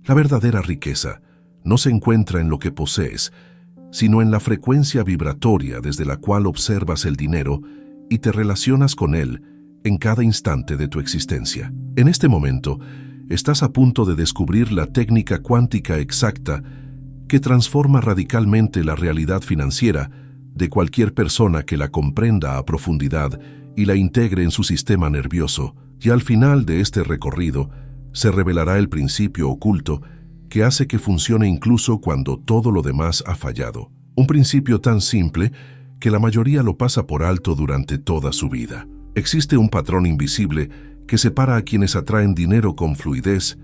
La verdadera riqueza no se encuentra en lo que posees, sino en la frecuencia vibratoria desde la cual observas el dinero y te relacionas con él en cada instante de tu existencia. En este momento, estás a punto de descubrir la técnica cuántica exacta que transforma radicalmente la realidad financiera de cualquier persona que la comprenda a profundidad y la integre en su sistema nervioso. Y al final de este recorrido, se revelará el principio oculto que hace que funcione incluso cuando todo lo demás ha fallado. Un principio tan simple que la mayoría lo pasa por alto durante toda su vida. Existe un patrón invisible que separa a quienes atraen dinero con fluidez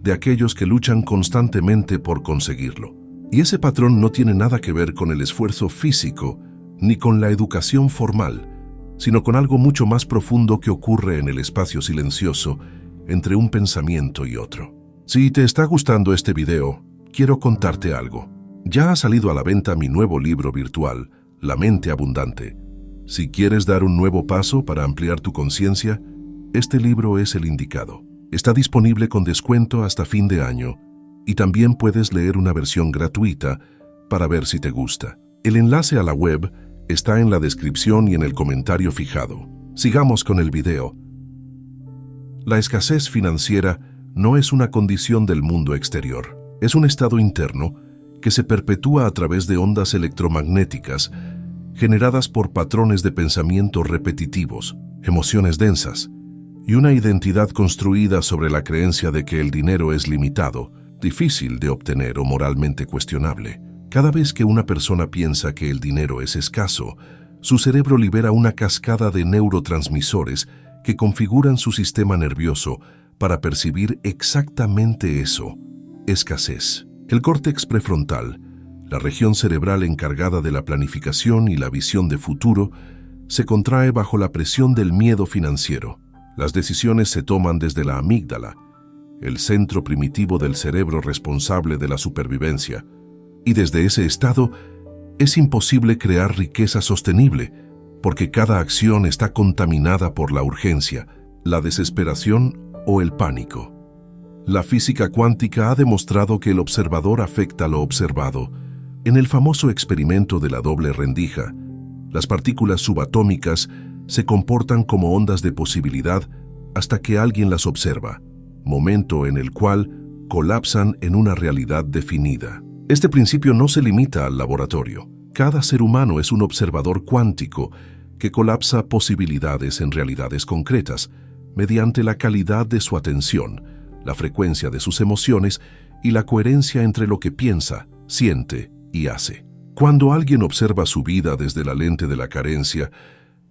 de aquellos que luchan constantemente por conseguirlo. Y ese patrón no tiene nada que ver con el esfuerzo físico ni con la educación formal, sino con algo mucho más profundo que ocurre en el espacio silencioso entre un pensamiento y otro. Si te está gustando este video, quiero contarte algo. Ya ha salido a la venta mi nuevo libro virtual, La Mente Abundante. Si quieres dar un nuevo paso para ampliar tu conciencia, este libro es el indicado. Está disponible con descuento hasta fin de año y también puedes leer una versión gratuita para ver si te gusta. El enlace a la web está en la descripción y en el comentario fijado. Sigamos con el video. La escasez financiera no es una condición del mundo exterior. Es un estado interno que se perpetúa a través de ondas electromagnéticas generadas por patrones de pensamiento repetitivos, emociones densas y una identidad construida sobre la creencia de que el dinero es limitado, difícil de obtener o moralmente cuestionable. Cada vez que una persona piensa que el dinero es escaso, su cerebro libera una cascada de neurotransmisores que configuran su sistema nervioso para percibir exactamente eso, escasez. El córtex prefrontal, la región cerebral encargada de la planificación y la visión de futuro, se contrae bajo la presión del miedo financiero. Las decisiones se toman desde la amígdala, el centro primitivo del cerebro responsable de la supervivencia, y desde ese estado es imposible crear riqueza sostenible, porque cada acción está contaminada por la urgencia, la desesperación o el pánico. La física cuántica ha demostrado que el observador afecta lo observado. En el famoso experimento de la doble rendija, las partículas subatómicas se comportan como ondas de posibilidad hasta que alguien las observa, momento en el cual colapsan en una realidad definida. Este principio no se limita al laboratorio. Cada ser humano es un observador cuántico que colapsa posibilidades en realidades concretas mediante la calidad de su atención, la frecuencia de sus emociones y la coherencia entre lo que piensa, siente y hace. Cuando alguien observa su vida desde la lente de la carencia,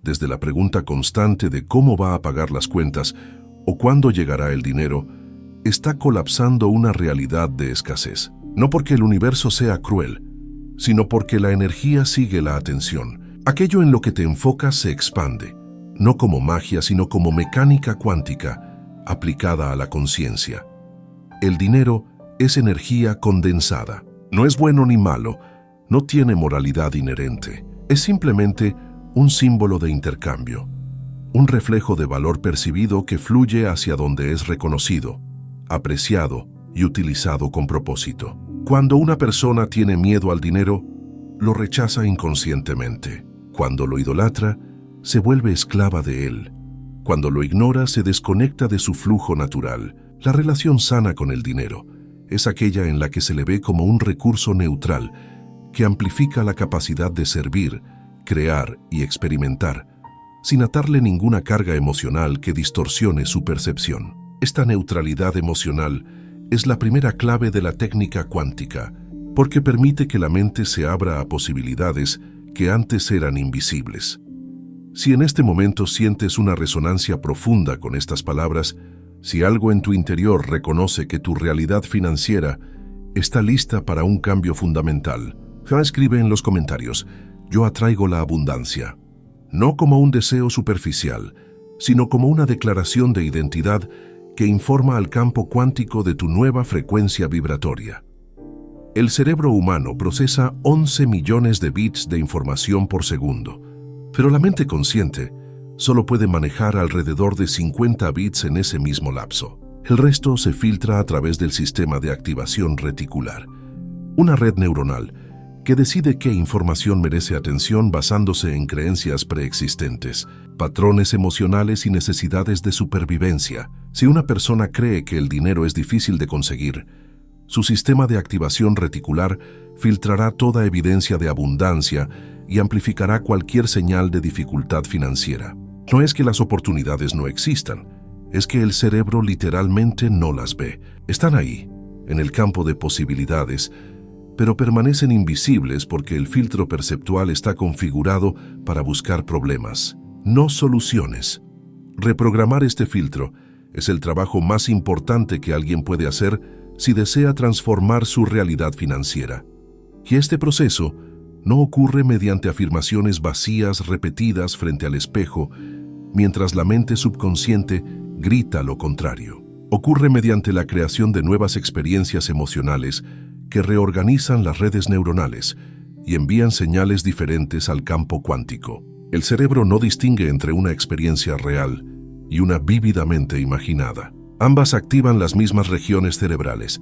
desde la pregunta constante de cómo va a pagar las cuentas o cuándo llegará el dinero, está colapsando una realidad de escasez. No porque el universo sea cruel, sino porque la energía sigue la atención. Aquello en lo que te enfocas se expande, no como magia, sino como mecánica cuántica aplicada a la conciencia. El dinero es energía condensada. No es bueno ni malo, no tiene moralidad inherente. Es simplemente un símbolo de intercambio, un reflejo de valor percibido que fluye hacia donde es reconocido, apreciado y utilizado con propósito. Cuando una persona tiene miedo al dinero, lo rechaza inconscientemente. Cuando lo idolatra, se vuelve esclava de él. Cuando lo ignora, se desconecta de su flujo natural. La relación sana con el dinero es aquella en la que se le ve como un recurso neutral que amplifica la capacidad de servir, crear y experimentar, sin atarle ninguna carga emocional que distorsione su percepción. Esta neutralidad emocional es la primera clave de la técnica cuántica, porque permite que la mente se abra a posibilidades que antes eran invisibles. Si en este momento sientes una resonancia profunda con estas palabras, si algo en tu interior reconoce que tu realidad financiera está lista para un cambio fundamental, escribe en los comentarios: yo atraigo la abundancia. No como un deseo superficial, sino como una declaración de identidad que informa al campo cuántico de tu nueva frecuencia vibratoria. El cerebro humano procesa 11 millones de bits de información por segundo, pero la mente consciente solo puede manejar alrededor de 50 bits en ese mismo lapso. El resto se filtra a través del sistema de activación reticular, una red neuronal que decide qué información merece atención basándose en creencias preexistentes, patrones emocionales y necesidades de supervivencia. Si una persona cree que el dinero es difícil de conseguir, su sistema de activación reticular filtrará toda evidencia de abundancia y amplificará cualquier señal de dificultad financiera. No es que las oportunidades no existan, es que el cerebro literalmente no las ve. Están ahí, en el campo de posibilidades, pero permanecen invisibles porque el filtro perceptual está configurado para buscar problemas, no soluciones. Reprogramar este filtro es el trabajo más importante que alguien puede hacer si desea transformar su realidad financiera. Y este proceso no ocurre mediante afirmaciones vacías repetidas frente al espejo, mientras la mente subconsciente grita lo contrario. Ocurre mediante la creación de nuevas experiencias emocionales que reorganizan las redes neuronales y envían señales diferentes al campo cuántico. El cerebro no distingue entre una experiencia real y una vívidamente imaginada. Ambas activan las mismas regiones cerebrales,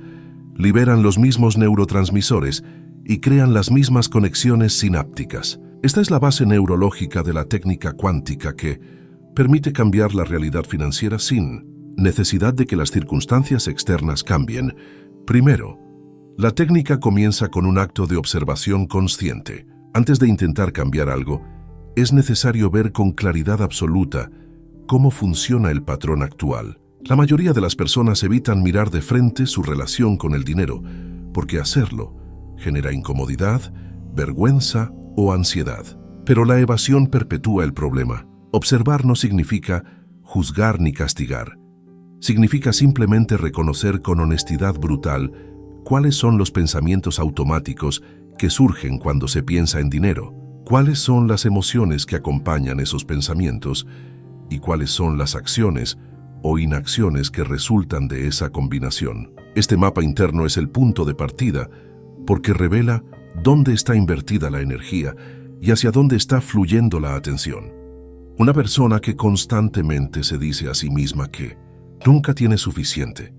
liberan los mismos neurotransmisores y crean las mismas conexiones sinápticas. Esta es la base neurológica de la técnica cuántica que permite cambiar la realidad financiera sin necesidad de que las circunstancias externas cambien. Primero, la técnica comienza con un acto de observación consciente. Antes de intentar cambiar algo, es necesario ver con claridad absoluta cómo funciona el patrón actual. La mayoría de las personas evitan mirar de frente su relación con el dinero, porque hacerlo genera incomodidad, vergüenza o ansiedad. Pero la evasión perpetúa el problema. Observar no significa juzgar ni castigar. Significa simplemente reconocer con honestidad brutal cuáles son los pensamientos automáticos que surgen cuando se piensa en dinero, cuáles son las emociones que acompañan esos pensamientos y cuáles son las acciones o inacciones que resultan de esa combinación. Este mapa interno es el punto de partida porque revela dónde está invertida la energía y hacia dónde está fluyendo la atención. Una persona que constantemente se dice a sí misma que nunca tiene suficiente,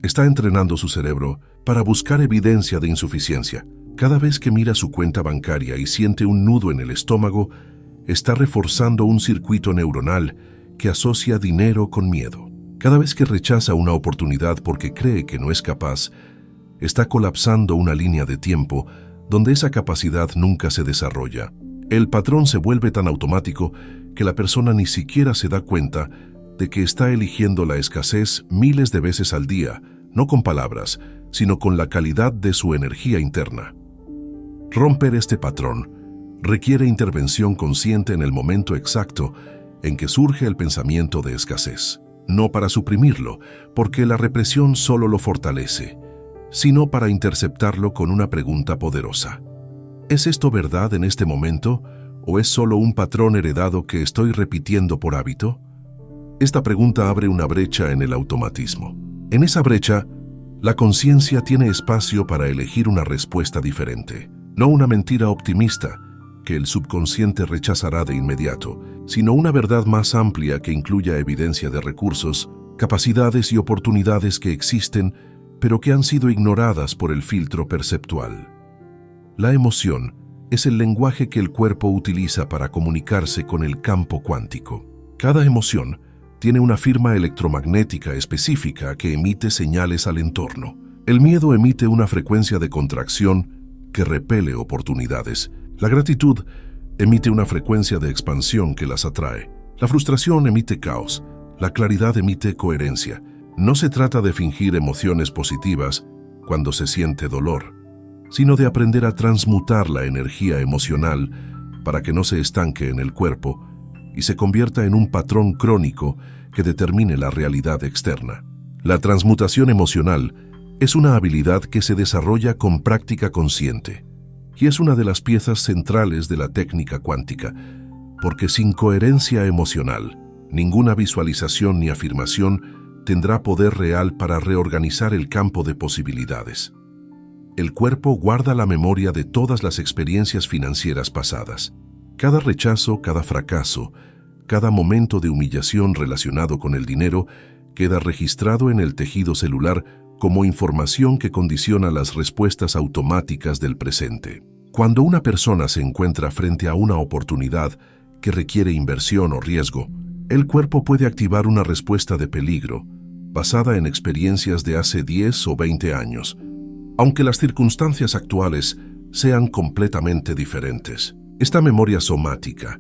está entrenando su cerebro para buscar evidencia de insuficiencia. Cada vez que mira su cuenta bancaria y siente un nudo en el estómago, está reforzando un circuito neuronal que asocia dinero con miedo. Cada vez que rechaza una oportunidad porque cree que no es capaz, está colapsando una línea de tiempo donde esa capacidad nunca se desarrolla. El patrón se vuelve tan automático que la persona ni siquiera se da cuenta de que está eligiendo la escasez miles de veces al día, no con palabras, sino con la calidad de su energía interna. Romper este patrón requiere intervención consciente en el momento exacto en que surge el pensamiento de escasez. No para suprimirlo, porque la represión solo lo fortalece, sino para interceptarlo con una pregunta poderosa. ¿Es esto verdad en este momento o es solo un patrón heredado que estoy repitiendo por hábito? Esta pregunta abre una brecha en el automatismo. En esa brecha, la conciencia tiene espacio para elegir una respuesta diferente, no una mentira optimista que el subconsciente rechazará de inmediato, sino una verdad más amplia que incluya evidencia de recursos, capacidades y oportunidades que existen, pero que han sido ignoradas por el filtro perceptual. La emoción es el lenguaje que el cuerpo utiliza para comunicarse con el campo cuántico. Cada emoción tiene una firma electromagnética específica que emite señales al entorno. El miedo emite una frecuencia de contracción que repele oportunidades. La gratitud emite una frecuencia de expansión que las atrae. La frustración emite caos. La claridad emite coherencia. No se trata de fingir emociones positivas cuando se siente dolor, sino de aprender a transmutar la energía emocional para que no se estanque en el cuerpo y se convierta en un patrón crónico que determine la realidad externa. La transmutación emocional es una habilidad que se desarrolla con práctica consciente y es una de las piezas centrales de la técnica cuántica, porque sin coherencia emocional, ninguna visualización ni afirmación tendrá poder real para reorganizar el campo de posibilidades. El cuerpo guarda la memoria de todas las experiencias financieras pasadas. Cada rechazo, cada fracaso, cada momento de humillación relacionado con el dinero queda registrado en el tejido celular como información que condiciona las respuestas automáticas del presente. Cuando una persona se encuentra frente a una oportunidad que requiere inversión o riesgo, el cuerpo puede activar una respuesta de peligro basada en experiencias de hace 10 o 20 años, aunque las circunstancias actuales sean completamente diferentes. Esta memoria somática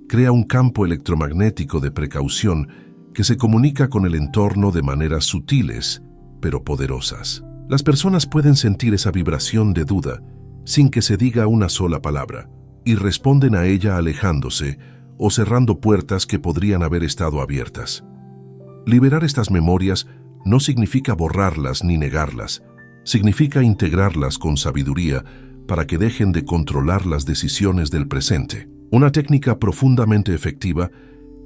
crea un campo electromagnético de precaución que se comunica con el entorno de maneras sutiles, pero poderosas. Las personas pueden sentir esa vibración de duda sin que se diga una sola palabra, y responden a ella alejándose o cerrando puertas que podrían haber estado abiertas. Liberar estas memorias no significa borrarlas ni negarlas, significa integrarlas con sabiduría para que dejen de controlar las decisiones del presente. Una técnica profundamente efectiva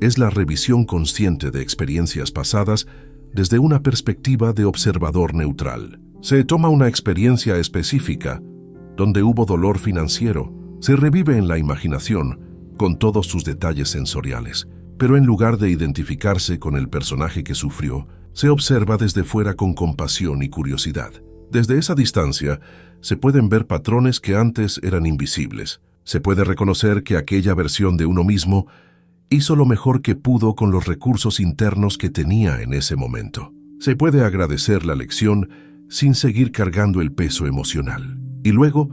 es la revisión consciente de experiencias pasadas desde una perspectiva de observador neutral. Se toma una experiencia específica, donde hubo dolor financiero, se revive en la imaginación con todos sus detalles sensoriales, pero en lugar de identificarse con el personaje que sufrió, se observa desde fuera con compasión y curiosidad. Desde esa distancia, se pueden ver patrones que antes eran invisibles. Se puede reconocer que aquella versión de uno mismo hizo lo mejor que pudo con los recursos internos que tenía en ese momento. Se puede agradecer la lección sin seguir cargando el peso emocional. Y luego,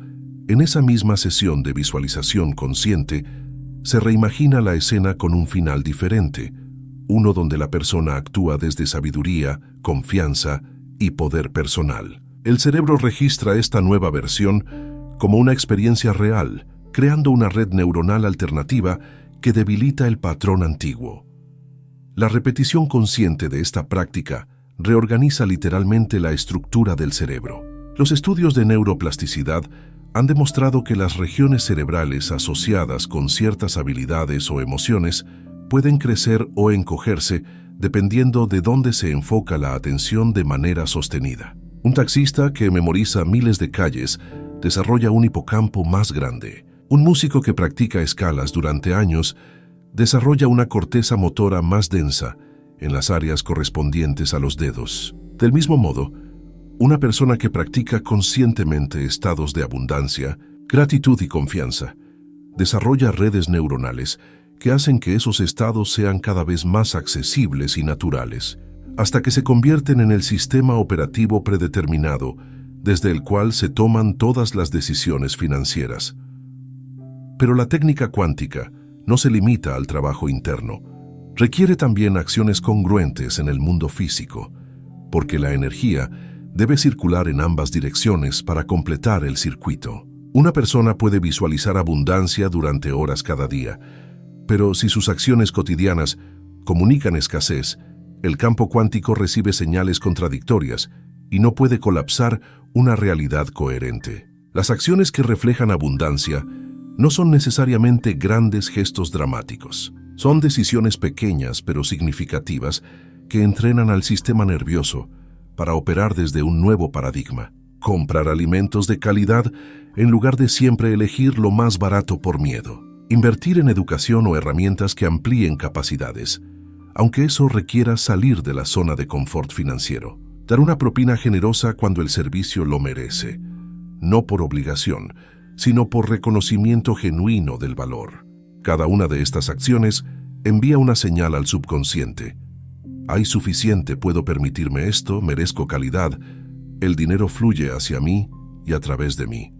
en esa misma sesión de visualización consciente, se reimagina la escena con un final diferente, uno donde la persona actúa desde sabiduría, confianza y poder personal. El cerebro registra esta nueva versión como una experiencia real, creando una red neuronal alternativa que debilita el patrón antiguo. La repetición consciente de esta práctica reorganiza literalmente la estructura del cerebro. Los estudios de neuroplasticidad han demostrado que las regiones cerebrales asociadas con ciertas habilidades o emociones pueden crecer o encogerse dependiendo de dónde se enfoca la atención de manera sostenida. Un taxista que memoriza miles de calles desarrolla un hipocampo más grande. Un músico que practica escalas durante años desarrolla una corteza motora más densa en las áreas correspondientes a los dedos. Del mismo modo, una persona que practica conscientemente estados de abundancia, gratitud y confianza, desarrolla redes neuronales que hacen que esos estados sean cada vez más accesibles y naturales, hasta que se convierten en el sistema operativo predeterminado desde el cual se toman todas las decisiones financieras. Pero la técnica cuántica no se limita al trabajo interno, requiere también acciones congruentes en el mundo físico, porque la energía debe circular en ambas direcciones para completar el circuito. Una persona puede visualizar abundancia durante horas cada día, pero si sus acciones cotidianas comunican escasez, el campo cuántico recibe señales contradictorias y no puede colapsar una realidad coherente. Las acciones que reflejan abundancia no son necesariamente grandes gestos dramáticos. Son decisiones pequeñas pero significativas que entrenan al sistema nervioso para operar desde un nuevo paradigma. Comprar alimentos de calidad en lugar de siempre elegir lo más barato por miedo. Invertir en educación o herramientas que amplíen capacidades, aunque eso requiera salir de la zona de confort financiero. Dar una propina generosa cuando el servicio lo merece, no por obligación, sino por reconocimiento genuino del valor. Cada una de estas acciones envía una señal al subconsciente. Hay suficiente, puedo permitirme esto, merezco calidad, el dinero fluye hacia mí y a través de mí.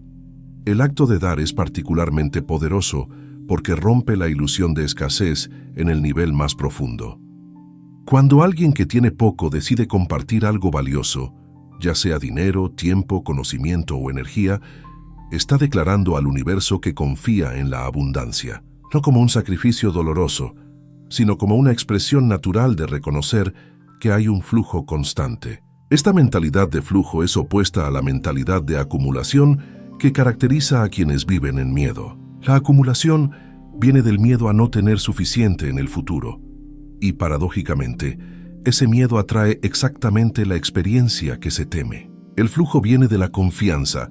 El acto de dar es particularmente poderoso porque rompe la ilusión de escasez en el nivel más profundo. Cuando alguien que tiene poco decide compartir algo valioso, ya sea dinero, tiempo, conocimiento o energía, está declarando al universo que confía en la abundancia, no como un sacrificio doloroso, sino como una expresión natural de reconocer que hay un flujo constante. Esta mentalidad de flujo es opuesta a la mentalidad de acumulación que caracteriza a quienes viven en miedo. La acumulación viene del miedo a no tener suficiente en el futuro. Y paradójicamente, ese miedo atrae exactamente la experiencia que se teme. El flujo viene de la confianza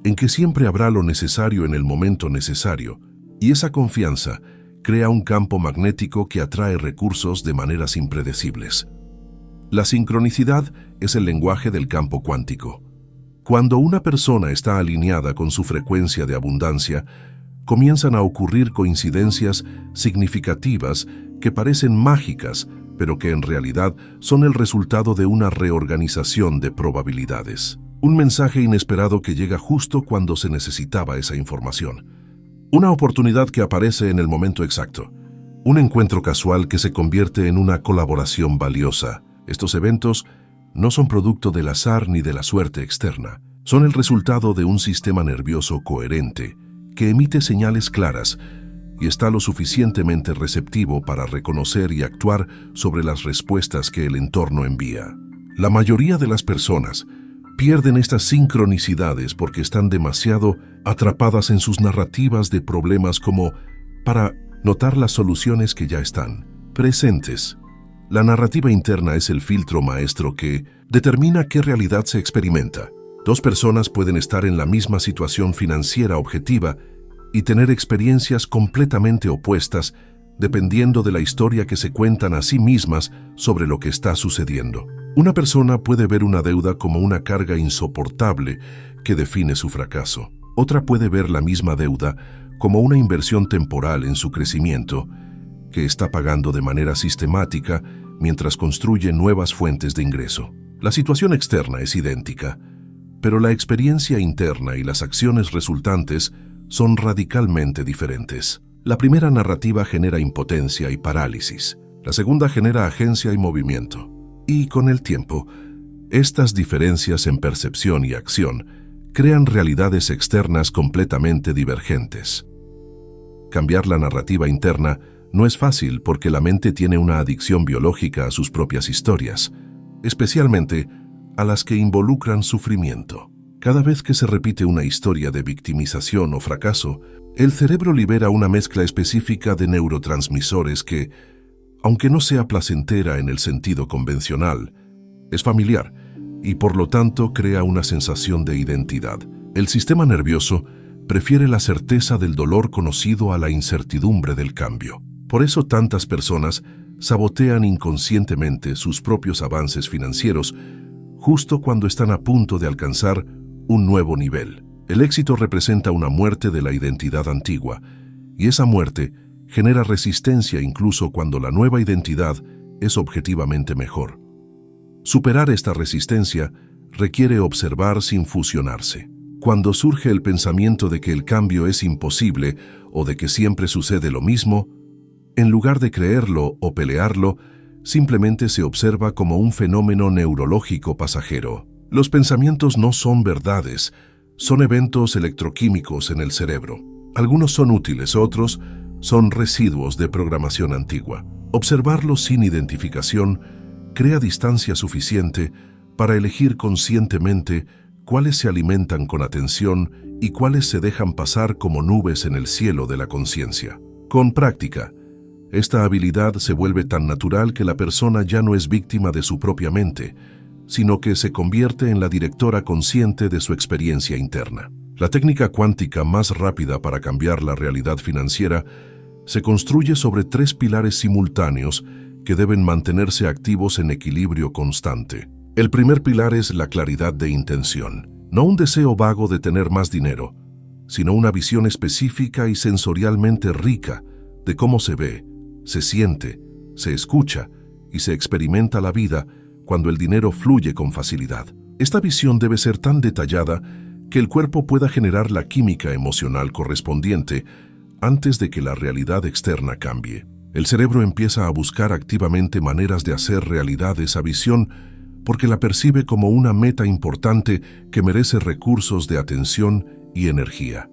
en que siempre habrá lo necesario en el momento necesario, y esa confianza crea un campo magnético que atrae recursos de maneras impredecibles. La sincronicidad es el lenguaje del campo cuántico. Cuando una persona está alineada con su frecuencia de abundancia, comienzan a ocurrir coincidencias significativas que parecen mágicas, pero que en realidad son el resultado de una reorganización de probabilidades. Un mensaje inesperado que llega justo cuando se necesitaba esa información. Una oportunidad que aparece en el momento exacto. Un encuentro casual que se convierte en una colaboración valiosa. Estos eventos no son producto del azar ni de la suerte externa. Son el resultado de un sistema nervioso coherente que emite señales claras y está lo suficientemente receptivo para reconocer y actuar sobre las respuestas que el entorno envía. La mayoría de las personas pierden estas sincronicidades porque están demasiado atrapadas en sus narrativas de problemas como para notar las soluciones que ya están presentes. La narrativa interna es el filtro maestro que determina qué realidad se experimenta. Dos personas pueden estar en la misma situación financiera objetiva y tener experiencias completamente opuestas dependiendo de la historia que se cuentan a sí mismas sobre lo que está sucediendo. Una persona puede ver una deuda como una carga insoportable que define su fracaso. Otra puede ver la misma deuda como una inversión temporal en su crecimiento que está pagando de manera sistemática mientras construye nuevas fuentes de ingreso. La situación externa es idéntica, pero la experiencia interna y las acciones resultantes son radicalmente diferentes. La primera narrativa genera impotencia y parálisis. La segunda genera agencia y movimiento. Y con el tiempo, estas diferencias en percepción y acción crean realidades externas completamente divergentes. Cambiar la narrativa interna no es fácil porque la mente tiene una adicción biológica a sus propias historias, especialmente a las que involucran sufrimiento. Cada vez que se repite una historia de victimización o fracaso, el cerebro libera una mezcla específica de neurotransmisores que, aunque no sea placentera en el sentido convencional, es familiar y por lo tanto crea una sensación de identidad. El sistema nervioso prefiere la certeza del dolor conocido a la incertidumbre del cambio. Por eso tantas personas sabotean inconscientemente sus propios avances financieros justo cuando están a punto de alcanzar un nuevo nivel. El éxito representa una muerte de la identidad antigua, y esa muerte genera resistencia incluso cuando la nueva identidad es objetivamente mejor. Superar esta resistencia requiere observar sin fusionarse. Cuando surge el pensamiento de que el cambio es imposible o de que siempre sucede lo mismo, en lugar de creerlo o pelearlo, simplemente se observa como un fenómeno neurológico pasajero. Los pensamientos no son verdades, son eventos electroquímicos en el cerebro. Algunos son útiles, otros son residuos de programación antigua. Observarlos sin identificación crea distancia suficiente para elegir conscientemente cuáles se alimentan con atención y cuáles se dejan pasar como nubes en el cielo de la conciencia. Con práctica, esta habilidad se vuelve tan natural que la persona ya no es víctima de su propia mente, sino que se convierte en la directora consciente de su experiencia interna. La técnica cuántica más rápida para cambiar la realidad financiera se construye sobre 3 pilares simultáneos que deben mantenerse activos en equilibrio constante. El primer pilar es la claridad de intención, no un deseo vago de tener más dinero, sino una visión específica y sensorialmente rica de cómo se ve, se siente, se escucha y se experimenta la vida cuando el dinero fluye con facilidad. Esta visión debe ser tan detallada que el cuerpo pueda generar la química emocional correspondiente antes de que la realidad externa cambie. El cerebro empieza a buscar activamente maneras de hacer realidad esa visión porque la percibe como una meta importante que merece recursos de atención y energía.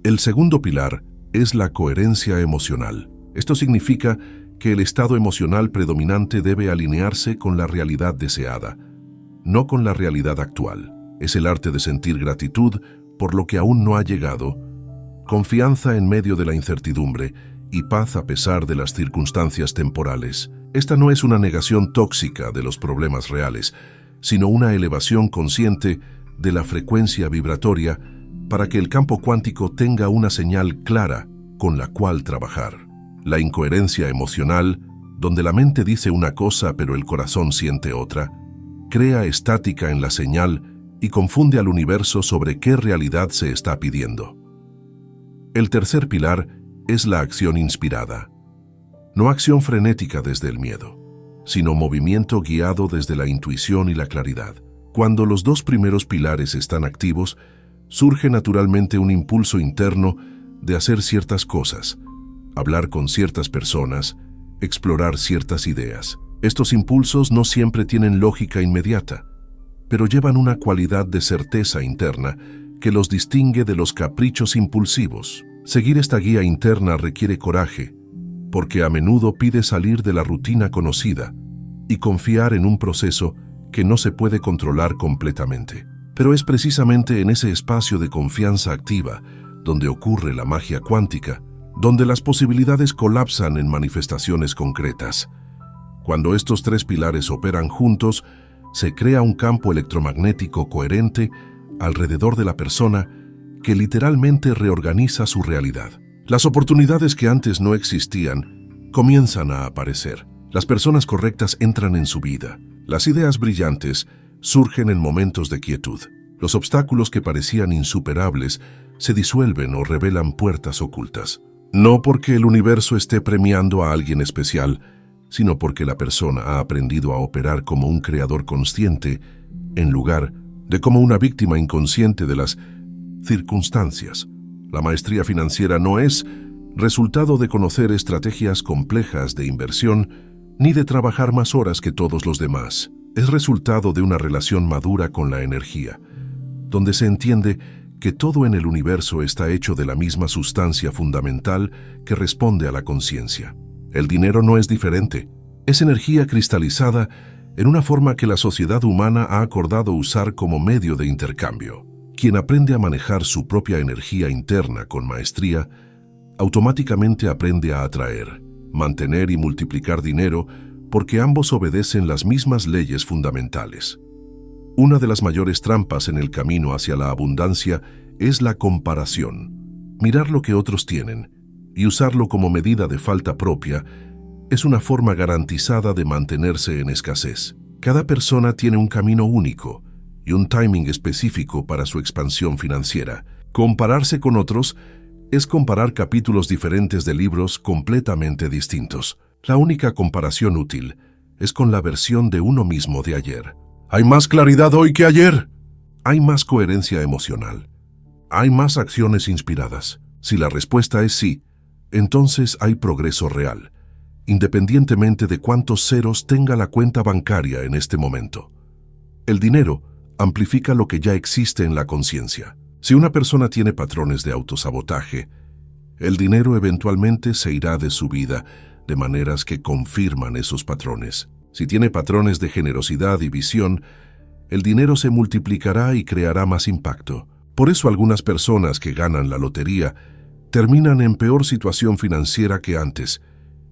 El segundo pilar es la coherencia emocional. Esto significa que el estado emocional predominante debe alinearse con la realidad deseada, no con la realidad actual. Es el arte de sentir gratitud por lo que aún no ha llegado, confianza en medio de la incertidumbre y paz a pesar de las circunstancias temporales. Esta no es una negación tóxica de los problemas reales, sino una elevación consciente de la frecuencia vibratoria para que el campo cuántico tenga una señal clara con la cual trabajar. La incoherencia emocional donde la mente dice una cosa pero el corazón siente otra, crea estática en la señal y confunde al universo sobre qué realidad se está pidiendo. El tercer pilar es la acción inspirada. No acción frenética desde el miedo, sino movimiento guiado desde la intuición y la claridad. Cuando los dos primeros pilares están activos, surge naturalmente un impulso interno de hacer ciertas cosas, hablar con ciertas personas, explorar ciertas ideas. Estos impulsos no siempre tienen lógica inmediata, pero llevan una cualidad de certeza interna que los distingue de los caprichos impulsivos. Seguir esta guía interna requiere coraje, porque a menudo pide salir de la rutina conocida y confiar en un proceso que no se puede controlar completamente. Pero es precisamente en ese espacio de confianza activa donde ocurre la magia cuántica, donde las posibilidades colapsan en manifestaciones concretas. Cuando estos tres pilares operan juntos, se crea un campo electromagnético coherente alrededor de la persona que literalmente reorganiza su realidad. Las oportunidades que antes no existían comienzan a aparecer. Las personas correctas entran en su vida. Las ideas brillantes surgen en momentos de quietud. Los obstáculos que parecían insuperables se disuelven o revelan puertas ocultas. No porque el universo esté premiando a alguien especial, sino porque la persona ha aprendido a operar como un creador consciente en lugar de como una víctima inconsciente de las circunstancias. La maestría financiera no es resultado de conocer estrategias complejas de inversión ni de trabajar más horas que todos los demás. Es resultado de una relación madura con la energía, donde se entiende que todo en el universo está hecho de la misma sustancia fundamental que responde a la conciencia. El dinero no es diferente. Es energía cristalizada en una forma que la sociedad humana ha acordado usar como medio de intercambio. Quien aprende a manejar su propia energía interna con maestría, automáticamente aprende a atraer, mantener y multiplicar dinero porque ambos obedecen las mismas leyes fundamentales. Una de las mayores trampas en el camino hacia la abundancia es la comparación. Mirar lo que otros tienen y usarlo como medida de falta propia es una forma garantizada de mantenerse en escasez. Cada persona tiene un camino único y un timing específico para su expansión financiera. Compararse con otros es comparar capítulos diferentes de libros completamente distintos. La única comparación útil es con la versión de uno mismo de ayer. ¿Hay más claridad hoy que ayer? ¿Hay más coherencia emocional? ¿Hay más acciones inspiradas? Si la respuesta es sí, entonces hay progreso real, independientemente de cuántos ceros tenga la cuenta bancaria en este momento. El dinero amplifica lo que ya existe en la conciencia. Si una persona tiene patrones de autosabotaje, el dinero eventualmente se irá de su vida de maneras que confirman esos patrones. Si tiene patrones de generosidad y visión, el dinero se multiplicará y creará más impacto. Por eso algunas personas que ganan la lotería terminan en peor situación financiera que antes,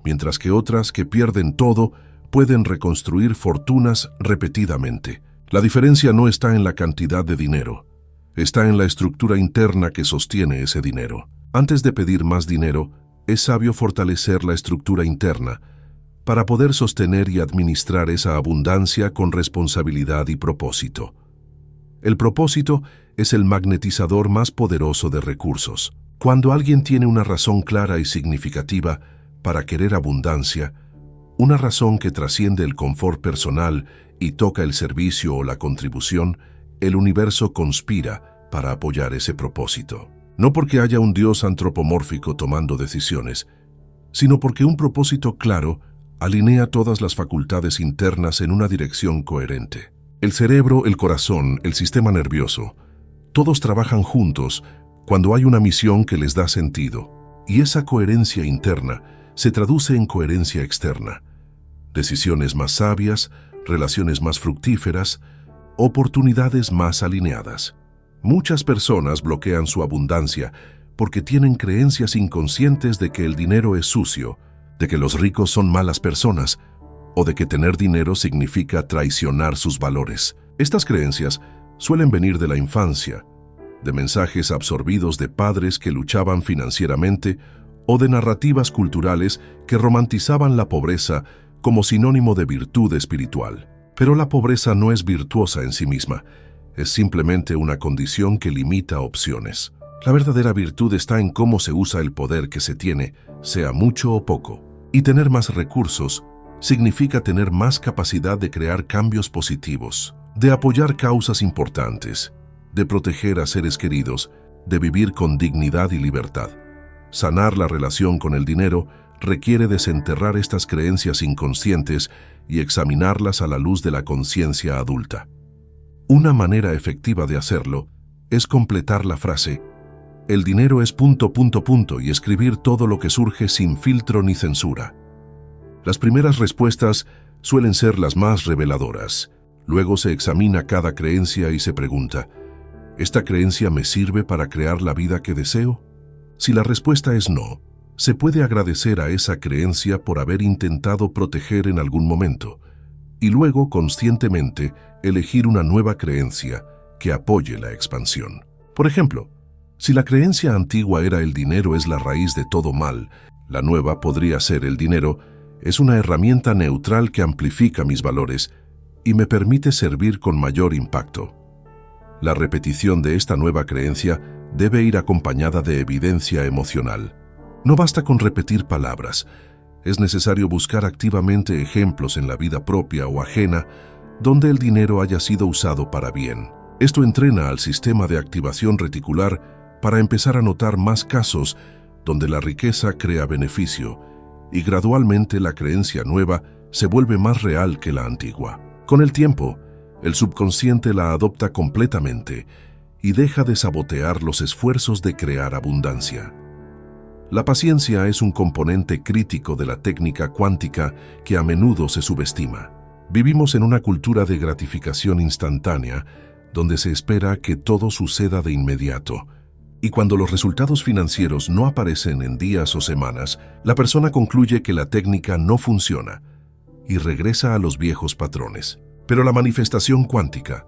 mientras que otras que pierden todo pueden reconstruir fortunas repetidamente. La diferencia no está en la cantidad de dinero, está en la estructura interna que sostiene ese dinero. Antes de pedir más dinero, es sabio fortalecer la estructura interna para poder sostener y administrar esa abundancia con responsabilidad y propósito. El propósito es el magnetizador más poderoso de recursos. Cuando alguien tiene una razón clara y significativa para querer abundancia, una razón que trasciende el confort personal y toca el servicio o la contribución, el universo conspira para apoyar ese propósito. No porque haya un Dios antropomórfico tomando decisiones, sino porque un propósito claro alinea todas las facultades internas en una dirección coherente. El cerebro, el corazón, el sistema nervioso, todos trabajan juntos cuando hay una misión que les da sentido, y esa coherencia interna se traduce en coherencia externa. Decisiones más sabias, relaciones más fructíferas, oportunidades más alineadas. Muchas personas bloquean su abundancia porque tienen creencias inconscientes de que el dinero es sucio, de que los ricos son malas personas, o de que tener dinero significa traicionar sus valores. Estas creencias suelen venir de la infancia, de mensajes absorbidos de padres que luchaban financieramente o de narrativas culturales que romantizaban la pobreza como sinónimo de virtud espiritual. Pero la pobreza no es virtuosa en sí misma, es simplemente una condición que limita opciones. La verdadera virtud está en cómo se usa el poder que se tiene, sea mucho o poco. Y tener más recursos significa tener más capacidad de crear cambios positivos, de apoyar causas importantes, de proteger a seres queridos, de vivir con dignidad y libertad. Sanar la relación con el dinero requiere desenterrar estas creencias inconscientes y examinarlas a la luz de la conciencia adulta. Una manera efectiva de hacerlo es completar la frase «El dinero es ... y escribir todo lo que surge sin filtro ni censura. Las primeras respuestas suelen ser las más reveladoras. Luego se examina cada creencia y se pregunta, ¿esta creencia me sirve para crear la vida que deseo? Si la respuesta es no, se puede agradecer a esa creencia por haber intentado proteger en algún momento, y luego conscientemente elegir una nueva creencia que apoye la expansión. Por ejemplo, si la creencia antigua era el dinero es la raíz de todo mal, la nueva podría ser el dinero es una herramienta neutral que amplifica mis valores y me permite servir con mayor impacto. La repetición de esta nueva creencia debe ir acompañada de evidencia emocional. No basta con repetir palabras, es necesario buscar activamente ejemplos en la vida propia o ajena donde el dinero haya sido usado para bien. Esto entrena al sistema de activación reticular para empezar a notar más casos donde la riqueza crea beneficio y gradualmente la creencia nueva se vuelve más real que la antigua. Con el tiempo, el subconsciente la adopta completamente y deja de sabotear los esfuerzos de crear abundancia. La paciencia es un componente crítico de la técnica cuántica que a menudo se subestima. Vivimos en una cultura de gratificación instantánea donde se espera que todo suceda de inmediato. Y cuando los resultados financieros no aparecen en días o semanas, la persona concluye que la técnica no funciona y regresa a los viejos patrones. Pero la manifestación cuántica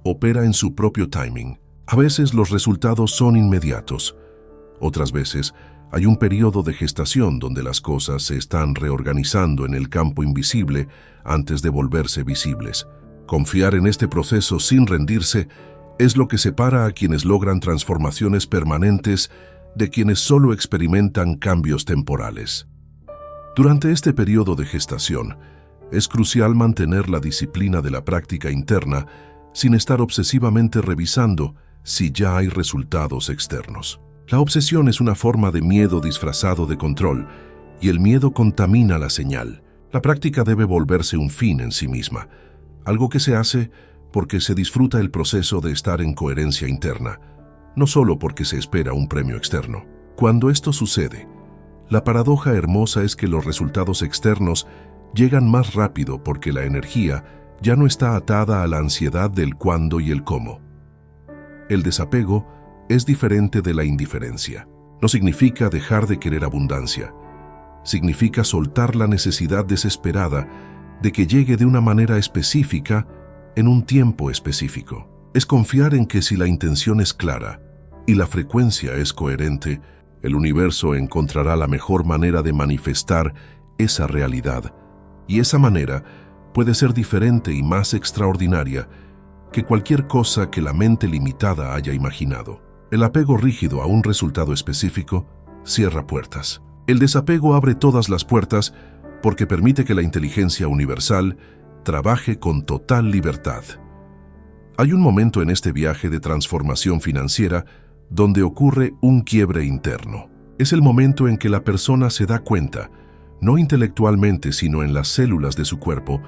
opera en su propio timing. A veces los resultados son inmediatos. Otras veces hay un periodo de gestación donde las cosas se están reorganizando en el campo invisible antes de volverse visibles. Confiar en este proceso sin rendirse es lo que separa a quienes logran transformaciones permanentes de quienes solo experimentan cambios temporales. Durante este periodo de gestación, es crucial mantener la disciplina de la práctica interna sin estar obsesivamente revisando si ya hay resultados externos. La obsesión es una forma de miedo disfrazado de control, y el miedo contamina la señal. La práctica debe volverse un fin en sí misma, algo que se hace porque se disfruta el proceso de estar en coherencia interna, no solo porque se espera un premio externo. Cuando esto sucede, la paradoja hermosa es que los resultados externos llegan más rápido porque la energía ya no está atada a la ansiedad del cuándo y el cómo. El desapego es diferente de la indiferencia. No significa dejar de querer abundancia. Significa soltar la necesidad desesperada de que llegue de una manera específica en un tiempo específico. Es confiar en que si la intención es clara y la frecuencia es coherente, el universo encontrará la mejor manera de manifestar esa realidad, y esa manera puede ser diferente y más extraordinaria que cualquier cosa que la mente limitada haya imaginado. El apego rígido a un resultado específico cierra puertas. El desapego abre todas las puertas porque permite que la inteligencia universal trabaje con total libertad. Hay un momento en este viaje de transformación financiera donde ocurre un quiebre interno. Es el momento en que la persona se da cuenta, no intelectualmente sino en las células de su cuerpo,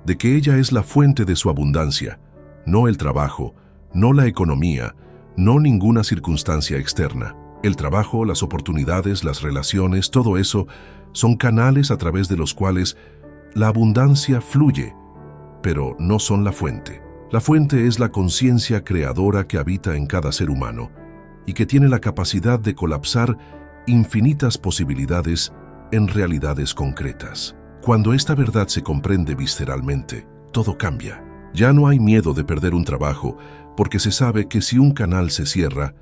de que ella es la fuente de su abundancia, no el trabajo, no la economía, no ninguna circunstancia externa. El trabajo, las oportunidades, las relaciones, todo eso son canales a través de los cuales la abundancia fluye, pero no son la fuente. La fuente es la conciencia creadora que habita en cada ser humano y que tiene la capacidad de colapsar infinitas posibilidades en realidades concretas. Cuando esta verdad se comprende visceralmente, todo cambia. Ya no hay miedo de perder un trabajo porque se sabe que si un canal se cierra,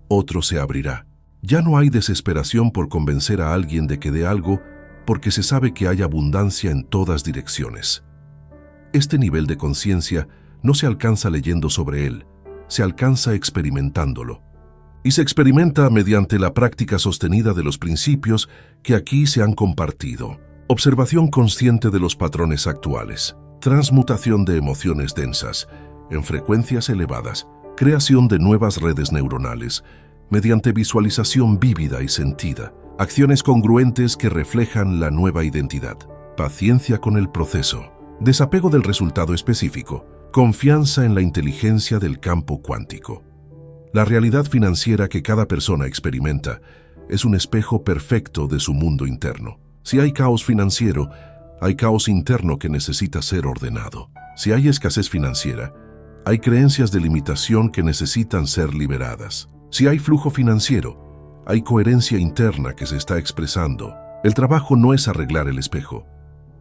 otro se abrirá. Ya no hay desesperación por convencer a alguien de que dé algo, porque se sabe que hay abundancia en todas direcciones. Este nivel de conciencia no se alcanza leyendo sobre él, se alcanza experimentándolo. Y se experimenta mediante la práctica sostenida de los principios que aquí se han compartido. Observación consciente de los patrones actuales, transmutación de emociones densas en frecuencias elevadas, creación de nuevas redes neuronales, mediante visualización vívida y sentida, acciones congruentes que reflejan la nueva identidad, paciencia con el proceso, desapego del resultado específico, confianza en la inteligencia del campo cuántico. La realidad financiera que cada persona experimenta es un espejo perfecto de su mundo interno. Si hay caos financiero, hay caos interno que necesita ser ordenado. Si hay escasez financiera, hay creencias de limitación que necesitan ser liberadas. Si hay flujo financiero, hay coherencia interna que se está expresando. El trabajo no es arreglar el espejo,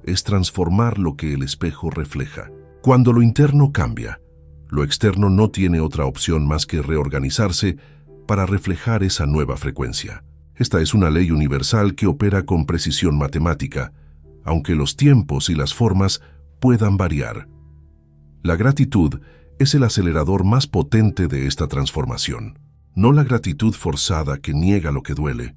es transformar lo que el espejo refleja. Cuando lo interno cambia, lo externo no tiene otra opción más que reorganizarse para reflejar esa nueva frecuencia. Esta es una ley universal que opera con precisión matemática, aunque los tiempos y las formas puedan variar. La gratitud es el acelerador más potente de esta transformación. No la gratitud forzada que niega lo que duele,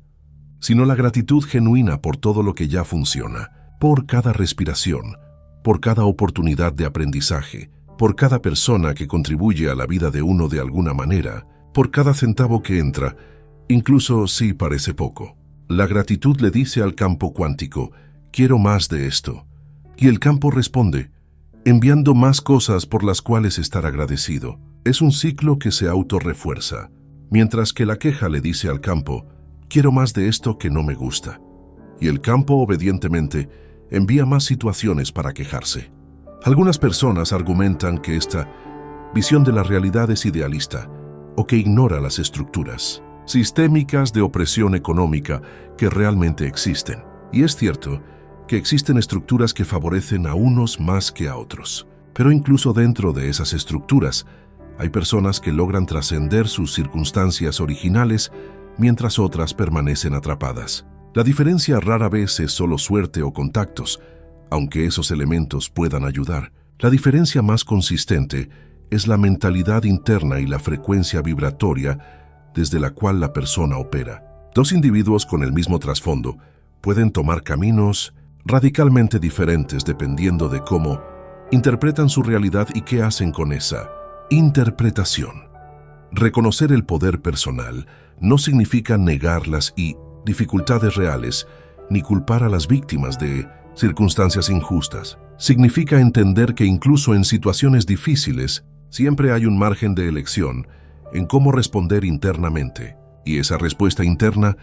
sino la gratitud genuina por todo lo que ya funciona, por cada respiración, por cada oportunidad de aprendizaje, por cada persona que contribuye a la vida de uno de alguna manera, por cada centavo que entra, incluso si parece poco. La gratitud le dice al campo cuántico, quiero más de esto. Y el campo responde, enviando más cosas por las cuales estar agradecido. Es un ciclo que se autorrefuerza, mientras que la queja le dice al campo, quiero más de esto que no me gusta. Y el campo obedientemente envía más situaciones para quejarse. Algunas personas argumentan que esta visión de la realidad es idealista o que ignora las estructuras sistémicas de opresión económica que realmente existen. Y es cierto que existen estructuras que favorecen a unos más que a otros. Pero incluso dentro de esas estructuras, hay personas que logran trascender sus circunstancias originales mientras otras permanecen atrapadas. La diferencia rara vez es solo suerte o contactos, aunque esos elementos puedan ayudar. La diferencia más consistente es la mentalidad interna y la frecuencia vibratoria desde la cual la persona opera. Dos individuos con el mismo trasfondo pueden tomar caminos radicalmente diferentes dependiendo de cómo interpretan su realidad y qué hacen con esa interpretación. Reconocer el poder personal no significa negar las dificultades reales ni culpar a las víctimas de circunstancias injustas. Significa entender que incluso en situaciones difíciles siempre hay un margen de elección en cómo responder internamente, y esa respuesta interna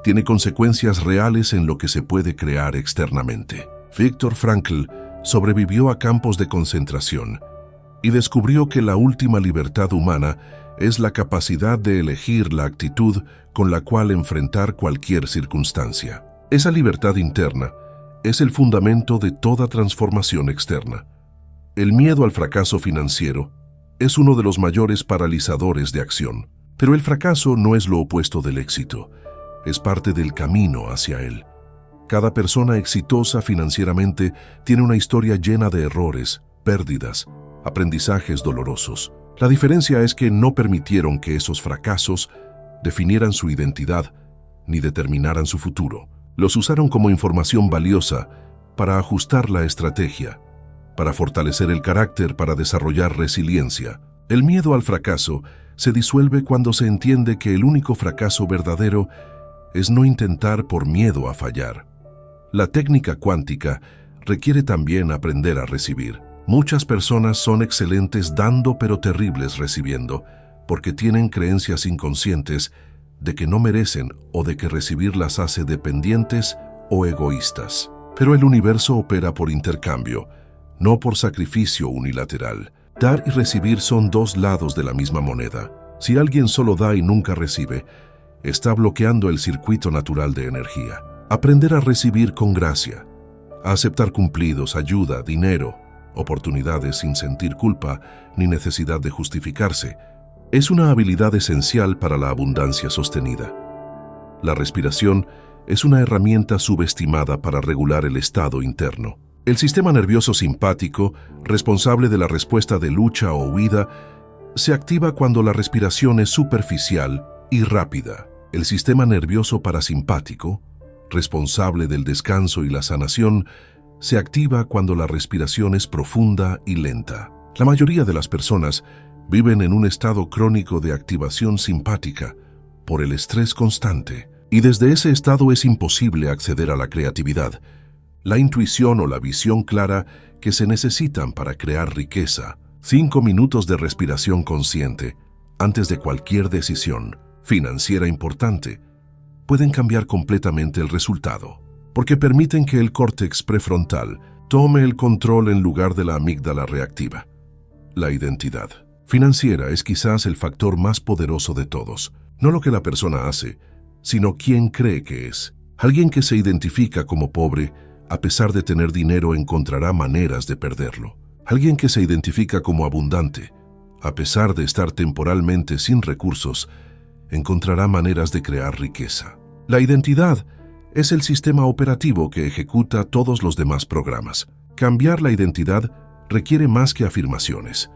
tiene consecuencias reales en lo que se puede crear externamente. Viktor Frankl sobrevivió a campos de concentración y descubrió que la última libertad humana es la capacidad de elegir la actitud con la cual enfrentar cualquier circunstancia. Esa libertad interna es el fundamento de toda transformación externa. El miedo al fracaso financiero es uno de los mayores paralizadores de acción, pero el fracaso no es lo opuesto del éxito, es parte del camino hacia él. Cada persona exitosa financieramente tiene una historia llena de errores, pérdidas, aprendizajes dolorosos. La diferencia es que no permitieron que esos fracasos definieran su identidad ni determinaran su futuro. Los usaron como información valiosa para ajustar la estrategia, para fortalecer el carácter, para desarrollar resiliencia. El miedo al fracaso se disuelve cuando se entiende que el único fracaso verdadero es no intentar por miedo a fallar. La técnica cuántica requiere también aprender a recibir. Muchas personas son excelentes dando pero terribles recibiendo, porque tienen creencias inconscientes de que no merecen o de que recibir las hace dependientes o egoístas. Pero el universo opera por intercambio, no por sacrificio unilateral. Dar y recibir son dos lados de la misma moneda. Si alguien solo da y nunca recibe, está bloqueando el circuito natural de energía. Aprender a recibir con gracia, a aceptar cumplidos, ayuda, dinero, oportunidades sin sentir culpa ni necesidad de justificarse, es una habilidad esencial para la abundancia sostenida. La respiración es una herramienta subestimada para regular el estado interno. El sistema nervioso simpático, responsable de la respuesta de lucha o huida, se activa cuando la respiración es superficial y rápida. El sistema nervioso parasimpático, responsable del descanso y la sanación, se activa cuando la respiración es profunda y lenta. La mayoría de las personas viven en un estado crónico de activación simpática por el estrés constante, y desde ese estado es imposible acceder a la creatividad, la intuición o la visión clara que se necesitan para crear riqueza. 5 minutos de respiración consciente antes de cualquier decisión financiera importante pueden cambiar completamente el resultado, porque permiten que el córtex prefrontal tome el control en lugar de la amígdala reactiva. La identidad financiera es quizás el factor más poderoso de todos. No lo que la persona hace, sino quién cree que es. Alguien que se identifica como pobre, a pesar de tener dinero, encontrará maneras de perderlo. Alguien que se identifica como abundante, a pesar de estar temporalmente sin recursos, encontrará maneras de crear riqueza. La identidad es el sistema operativo que ejecuta todos los demás programas. Cambiar la identidad requiere más que afirmaciones.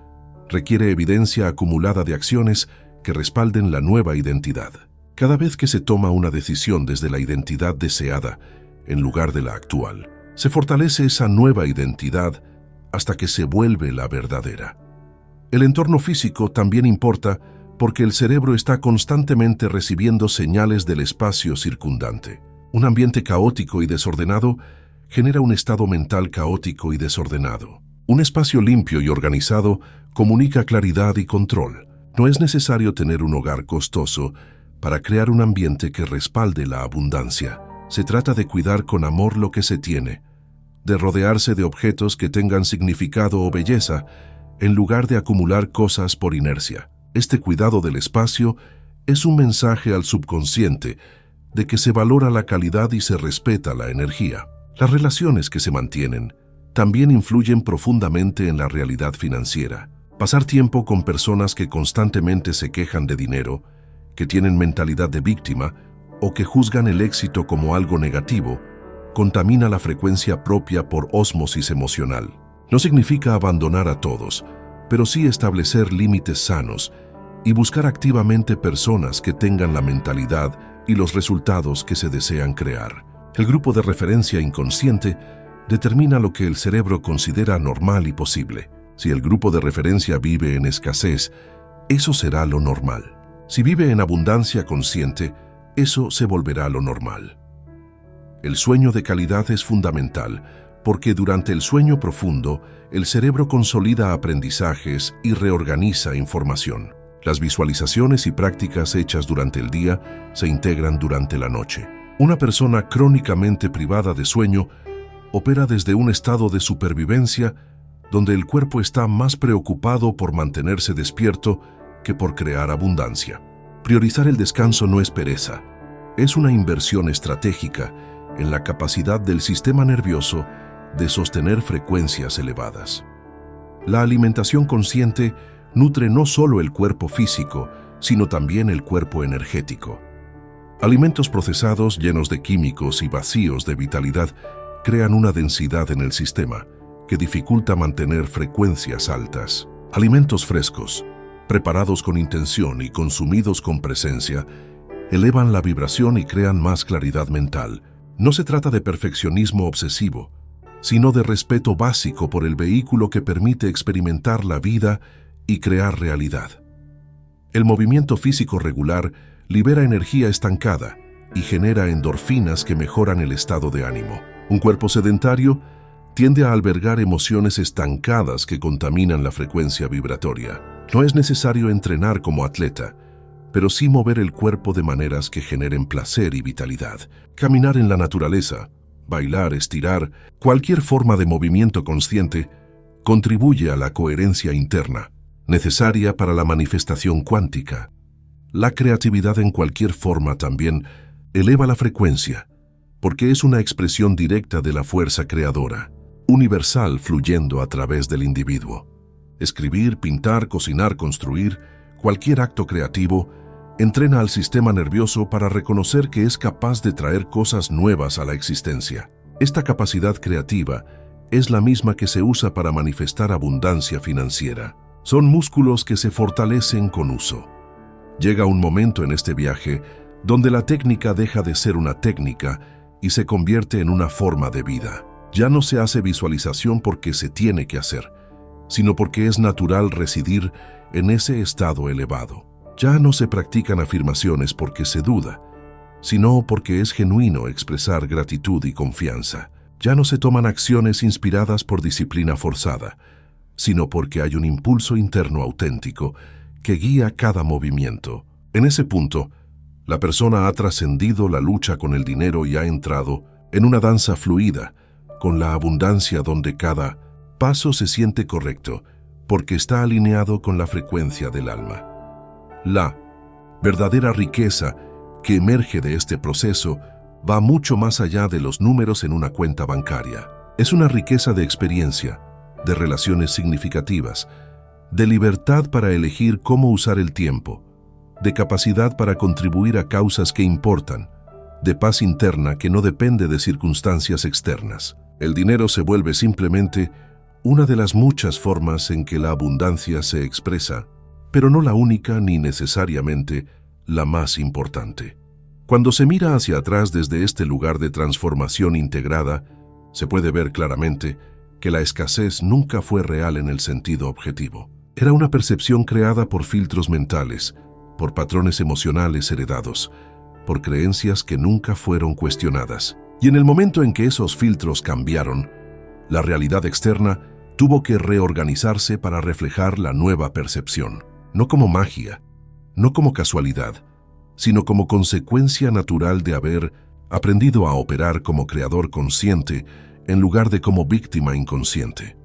Requiere evidencia acumulada de acciones que respalden la nueva identidad. Cada vez que se toma una decisión desde la identidad deseada, en lugar de la actual, se fortalece esa nueva identidad hasta que se vuelve la verdadera. El entorno físico también importa porque el cerebro está constantemente recibiendo señales del espacio circundante. Un ambiente caótico y desordenado genera un estado mental caótico y desordenado. Un espacio limpio y organizado comunica claridad y control. No es necesario tener un hogar costoso para crear un ambiente que respalde la abundancia. Se trata de cuidar con amor lo que se tiene, de rodearse de objetos que tengan significado o belleza, en lugar de acumular cosas por inercia. Este cuidado del espacio es un mensaje al subconsciente de que se valora la calidad y se respeta la energía. Las relaciones que se mantienen también influyen profundamente en la realidad financiera. Pasar tiempo con personas que constantemente se quejan de dinero, que tienen mentalidad de víctima o que juzgan el éxito como algo negativo, contamina la frecuencia propia por ósmosis emocional. No significa abandonar a todos, pero sí establecer límites sanos y buscar activamente personas que tengan la mentalidad y los resultados que se desean crear. El grupo de referencia inconsciente determina lo que el cerebro considera normal y posible. Si el grupo de referencia vive en escasez, eso será lo normal. Si vive en abundancia consciente, eso se volverá lo normal. El sueño de calidad es fundamental porque durante el sueño profundo, el cerebro consolida aprendizajes y reorganiza información. Las visualizaciones y prácticas hechas durante el día se integran durante la noche. Una persona crónicamente privada de sueño opera desde un estado de supervivencia donde el cuerpo está más preocupado por mantenerse despierto que por crear abundancia. Priorizar el descanso no es pereza, es una inversión estratégica en la capacidad del sistema nervioso de sostener frecuencias elevadas. La alimentación consciente nutre no solo el cuerpo físico, sino también el cuerpo energético. Alimentos procesados llenos de químicos y vacíos de vitalidad crean una densidad en el sistema que dificulta mantener frecuencias altas. Alimentos frescos, preparados con intención y consumidos con presencia, elevan la vibración y crean más claridad mental. No se trata de perfeccionismo obsesivo, sino de respeto básico por el vehículo que permite experimentar la vida y crear realidad. El movimiento físico regular libera energía estancada y genera endorfinas que mejoran el estado de ánimo. Un cuerpo sedentario tiende a albergar emociones estancadas que contaminan la frecuencia vibratoria. No es necesario entrenar como atleta, pero sí mover el cuerpo de maneras que generen placer y vitalidad. Caminar en la naturaleza, bailar, estirar, cualquier forma de movimiento consciente contribuye a la coherencia interna, necesaria para la manifestación cuántica. La creatividad en cualquier forma también eleva la frecuencia, porque es una expresión directa de la fuerza creadora, universal fluyendo a través del individuo. Escribir, pintar, cocinar, construir, cualquier acto creativo Entrena al sistema nervioso para reconocer que es capaz de traer cosas nuevas a la existencia. Esta capacidad creativa es la misma que se usa para manifestar abundancia financiera. Son músculos que se fortalecen con uso. Llega un momento en este viaje donde la técnica deja de ser una técnica y se convierte en una forma de vida. Ya no se hace visualización porque se tiene que hacer, sino porque es natural residir en ese estado elevado. Ya no se practican afirmaciones porque se duda, sino porque es genuino expresar gratitud y confianza. Ya no se toman acciones inspiradas por disciplina forzada, sino porque hay un impulso interno auténtico que guía cada movimiento. En ese punto, la persona ha trascendido la lucha con el dinero y ha entrado en una danza fluida, con la abundancia donde cada paso se siente correcto, porque está alineado con la frecuencia del alma. La verdadera riqueza que emerge de este proceso va mucho más allá de los números en una cuenta bancaria. Es una riqueza de experiencia, de relaciones significativas, de libertad para elegir cómo usar el tiempo, de capacidad para contribuir a causas que importan, de paz interna que no depende de circunstancias externas. El dinero se vuelve simplemente una de las muchas formas en que la abundancia se expresa, pero no la única ni necesariamente la más importante. Cuando se mira hacia atrás desde este lugar de transformación integrada, se puede ver claramente que la escasez nunca fue real en el sentido objetivo. Era una percepción creada por filtros mentales, por patrones emocionales heredados, por creencias que nunca fueron cuestionadas. Y en el momento en que esos filtros cambiaron, la realidad externa tuvo que reorganizarse para reflejar la nueva percepción. No como magia, no como casualidad, sino como consecuencia natural de haber aprendido a operar como creador consciente en lugar de como víctima inconsciente.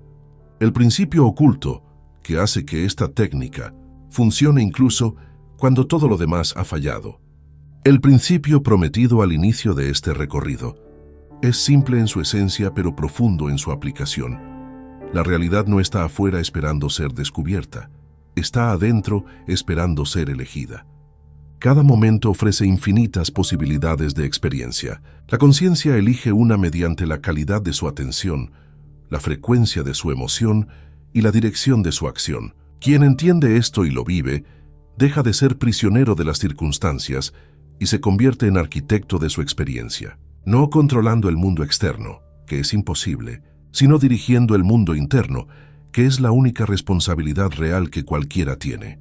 El principio oculto que hace que esta técnica funcione incluso cuando todo lo demás ha fallado. El principio prometido al inicio de este recorrido es simple en su esencia pero profundo en su aplicación. La realidad no está afuera esperando ser descubierta, está adentro esperando ser elegida. Cada momento ofrece infinitas posibilidades de experiencia. La conciencia elige una mediante la calidad de su atención, la frecuencia de su emoción y la dirección de su acción. Quien entiende esto y lo vive, deja de ser prisionero de las circunstancias y se convierte en arquitecto de su experiencia. No controlando el mundo externo, que es imposible, sino dirigiendo el mundo interno, que es la única responsabilidad real que cualquiera tiene.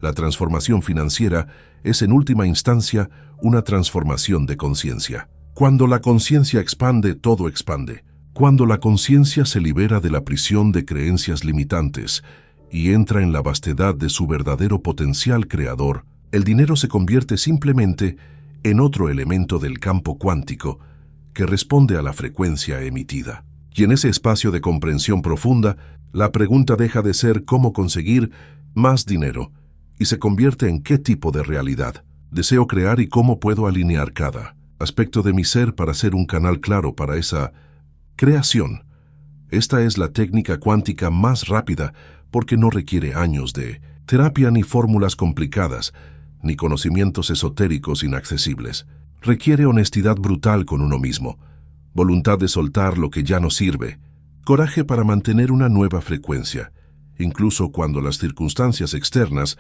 La transformación financiera es en última instancia una transformación de conciencia. Cuando la conciencia expande, todo expande. Cuando la conciencia se libera de la prisión de creencias limitantes y entra en la vastedad de su verdadero potencial creador, el dinero se convierte simplemente en otro elemento del campo cuántico que responde a la frecuencia emitida. Y en ese espacio de comprensión profunda, la pregunta deja de ser cómo conseguir más dinero y se convierte en qué tipo de realidad deseo crear y cómo puedo alinear cada aspecto de mi ser para ser un canal claro para esa creación. Esta es la técnica cuántica más rápida porque no requiere años de terapia ni fórmulas complicadas, ni conocimientos esotéricos inaccesibles. Requiere honestidad brutal con uno mismo, voluntad de soltar lo que ya no sirve, coraje para mantener una nueva frecuencia, incluso cuando las circunstancias externas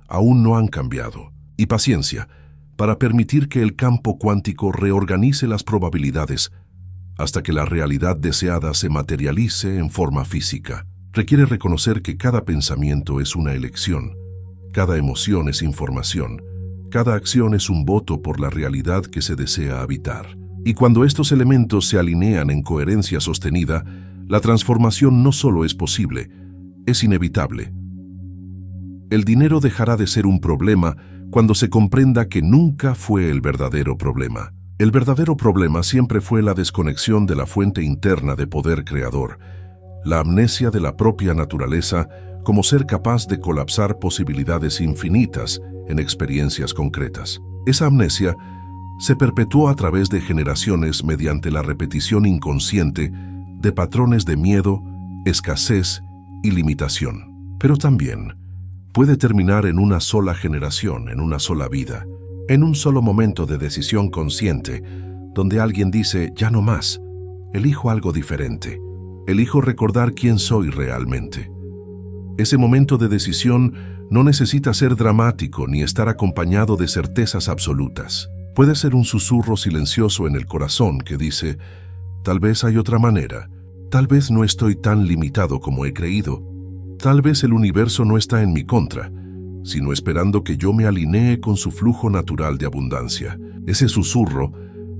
aún no han cambiado, y paciencia para permitir que el campo cuántico reorganice las probabilidades hasta que la realidad deseada se materialice en forma física. Requiere reconocer que cada pensamiento es una elección, cada emoción es información, cada acción es un voto por la realidad que se desea habitar. Y cuando estos elementos se alinean en coherencia sostenida, la transformación no solo es posible, es inevitable. El dinero dejará de ser un problema cuando se comprenda que nunca fue el verdadero problema. El verdadero problema siempre fue la desconexión de la fuente interna de poder creador, la amnesia de la propia naturaleza como ser capaz de colapsar posibilidades infinitas en experiencias concretas. Esa amnesia se perpetuó a través de generaciones mediante la repetición inconsciente de patrones de miedo, escasez y limitación. Pero también puede terminar en una sola generación, en una sola vida, en un solo momento de decisión consciente, donde alguien dice, ya no más, elijo algo diferente, elijo recordar quién soy realmente. Ese momento de decisión no necesita ser dramático ni estar acompañado de certezas absolutas. Puede ser un susurro silencioso en el corazón que dice, tal vez hay otra manera, tal vez no estoy tan limitado como he creído, tal vez el universo no está en mi contra, sino esperando que yo me alinee con su flujo natural de abundancia. Ese susurro,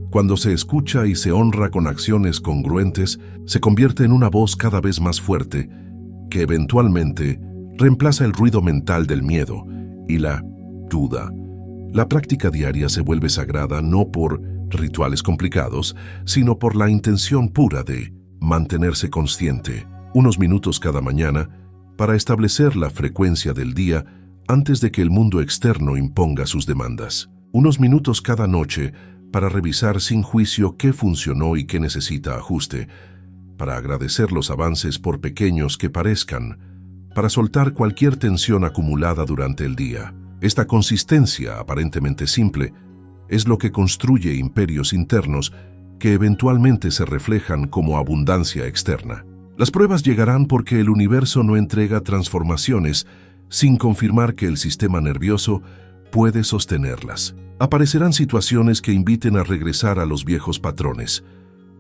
cuando se escucha y se honra con acciones congruentes, se convierte en una voz cada vez más fuerte, que eventualmente reemplaza el ruido mental del miedo y la duda. La práctica diaria se vuelve sagrada no por rituales complicados, sino por la intención pura de mantenerse consciente, unos minutos cada mañana, para establecer la frecuencia del día antes de que el mundo externo imponga sus demandas. Unos minutos cada noche para revisar sin juicio qué funcionó y qué necesita ajuste, para agradecer los avances por pequeños que parezcan, para soltar cualquier tensión acumulada durante el día. Esta consistencia, aparentemente simple, es lo que construye imperios internos que eventualmente se reflejan como abundancia externa. Las pruebas llegarán porque el universo no entrega transformaciones sin confirmar que el sistema nervioso puede sostenerlas. Aparecerán situaciones que inviten a regresar a los viejos patrones,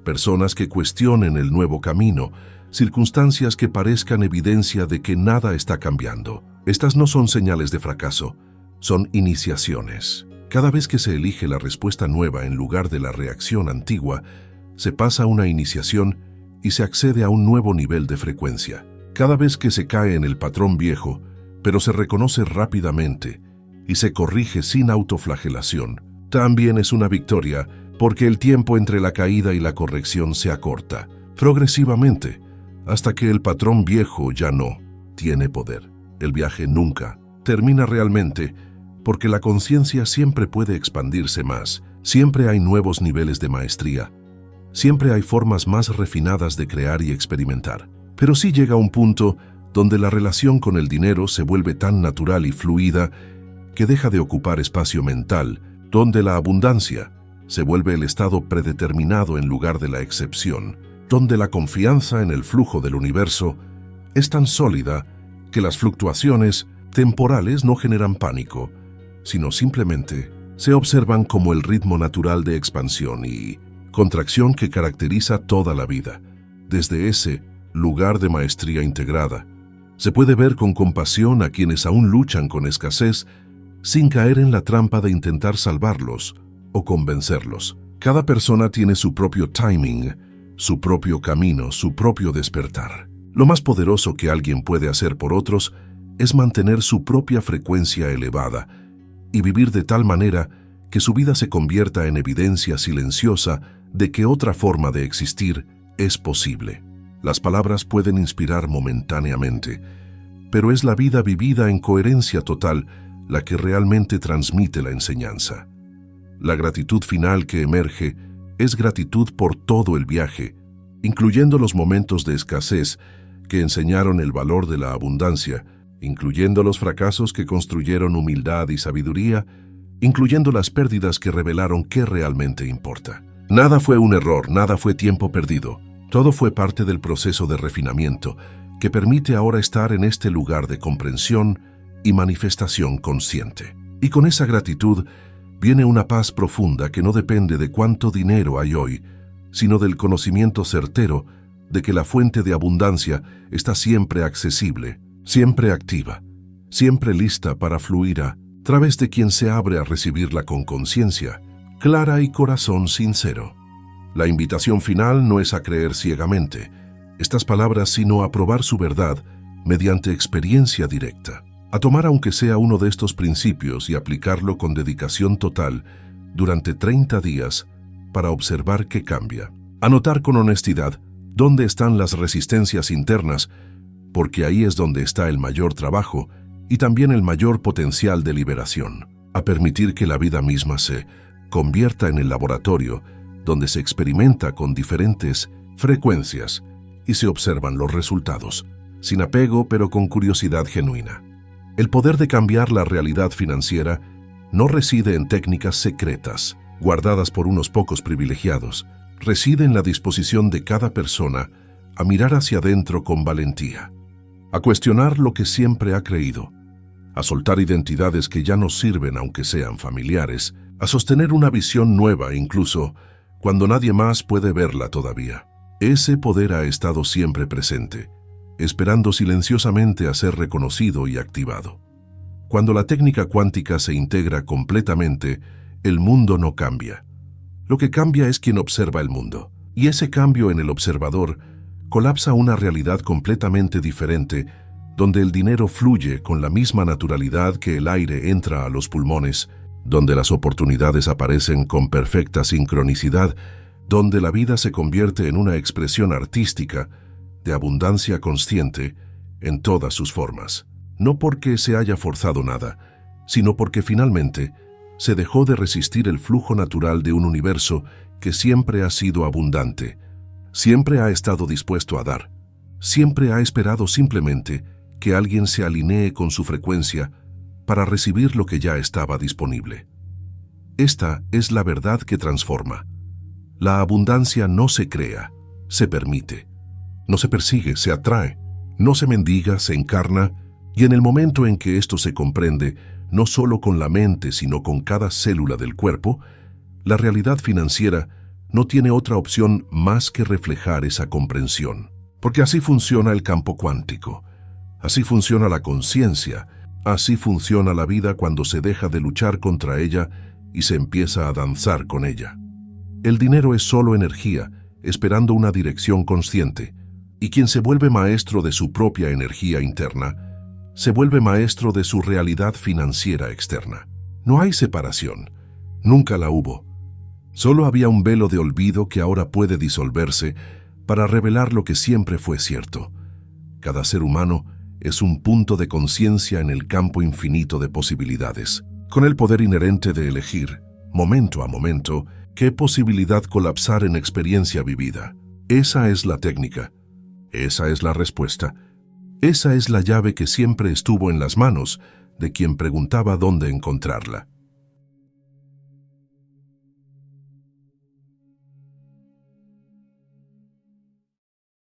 personas que cuestionen el nuevo camino, circunstancias que parezcan evidencia de que nada está cambiando. Estas no son señales de fracaso, son iniciaciones. Cada vez que se elige la respuesta nueva en lugar de la reacción antigua, se pasa una iniciación y se accede a un nuevo nivel de frecuencia. Cada vez que se cae en el patrón viejo, pero se reconoce rápidamente y se corrige sin autoflagelación, también es una victoria porque el tiempo entre la caída y la corrección se acorta progresivamente hasta que el patrón viejo ya no tiene poder. El viaje nunca termina realmente porque la conciencia siempre puede expandirse más, siempre hay nuevos niveles de maestría, siempre hay formas más refinadas de crear y experimentar. Pero sí llega un punto donde la relación con el dinero se vuelve tan natural y fluida que deja de ocupar espacio mental, donde la abundancia se vuelve el estado predeterminado en lugar de la excepción, donde la confianza en el flujo del universo es tan sólida que las fluctuaciones temporales no generan pánico, sino simplemente se observan como el ritmo natural de expansión y contracción que caracteriza toda la vida. Desde ese lugar de maestría integrada, se puede ver con compasión a quienes aún luchan con escasez sin caer en la trampa de intentar salvarlos o convencerlos. Cada persona tiene su propio timing, su propio camino, su propio despertar. Lo más poderoso que alguien puede hacer por otros es mantener su propia frecuencia elevada y vivir de tal manera que su vida se convierta en evidencia silenciosa de que otra forma de existir es posible. Las palabras pueden inspirar momentáneamente, pero es la vida vivida en coherencia total la que realmente transmite la enseñanza. La gratitud final que emerge es gratitud por todo el viaje, incluyendo los momentos de escasez que enseñaron el valor de la abundancia, incluyendo los fracasos que construyeron humildad y sabiduría, incluyendo las pérdidas que revelaron qué realmente importa. Nada fue un error, nada fue tiempo perdido. Todo fue parte del proceso de refinamiento que permite ahora estar en este lugar de comprensión y manifestación consciente. Y con esa gratitud viene una paz profunda que no depende de cuánto dinero hay hoy, sino del conocimiento certero de que la fuente de abundancia está siempre accesible, siempre activa, siempre lista para fluir a través de quien se abre a recibirla con conciencia, clara y corazón sincero. La invitación final no es a creer ciegamente estas palabras, sino a probar su verdad mediante experiencia directa, a tomar aunque sea uno de estos principios y aplicarlo con dedicación total durante 30 días para observar qué cambia. A notar con honestidad dónde están las resistencias internas, porque ahí es donde está el mayor trabajo y también el mayor potencial de liberación. A permitir que la vida misma se convierta en el laboratorio donde se experimenta con diferentes frecuencias y se observan los resultados, sin apego pero con curiosidad genuina. El poder de cambiar la realidad financiera no reside en técnicas secretas, guardadas por unos pocos privilegiados. Reside en la disposición de cada persona a mirar hacia adentro con valentía, a cuestionar lo que siempre ha creído, a soltar identidades que ya no sirven aunque sean familiares, a sostener una visión nueva incluso cuando nadie más puede verla todavía. Ese poder ha estado siempre presente, esperando silenciosamente a ser reconocido y activado. Cuando la técnica cuántica se integra completamente, el mundo no cambia. Lo que cambia es quien observa el mundo. Y ese cambio en el observador colapsa una realidad completamente diferente, donde el dinero fluye con la misma naturalidad que el aire entra a los pulmones, donde las oportunidades aparecen con perfecta sincronicidad, donde la vida se convierte en una expresión artística de abundancia consciente en todas sus formas. No porque se haya forzado nada, sino porque finalmente se dejó de resistir el flujo natural de un universo que siempre ha sido abundante, siempre ha estado dispuesto a dar, siempre ha esperado simplemente que alguien se alinee con su frecuencia para recibir lo que ya estaba disponible. Esta es la verdad que transforma. La abundancia no se crea, se permite. No se persigue, se atrae. No se mendiga, se encarna. Y en el momento en que esto se comprende, no solo con la mente, sino con cada célula del cuerpo, la realidad financiera no tiene otra opción más que reflejar esa comprensión. Porque así funciona el campo cuántico. Así funciona la conciencia. Así funciona la vida cuando se deja de luchar contra ella y se empieza a danzar con ella. El dinero es solo energía, esperando una dirección consciente. Y quien se vuelve maestro de su propia energía interna, se vuelve maestro de su realidad financiera externa. No hay separación. Nunca la hubo. Solo había un velo de olvido que ahora puede disolverse para revelar lo que siempre fue cierto. Cada ser humano es un punto de conciencia en el campo infinito de posibilidades, con el poder inherente de elegir, momento a momento, qué posibilidad colapsar en experiencia vivida. Esa es la técnica. Esa es la respuesta. Esa es la llave que siempre estuvo en las manos de quien preguntaba dónde encontrarla.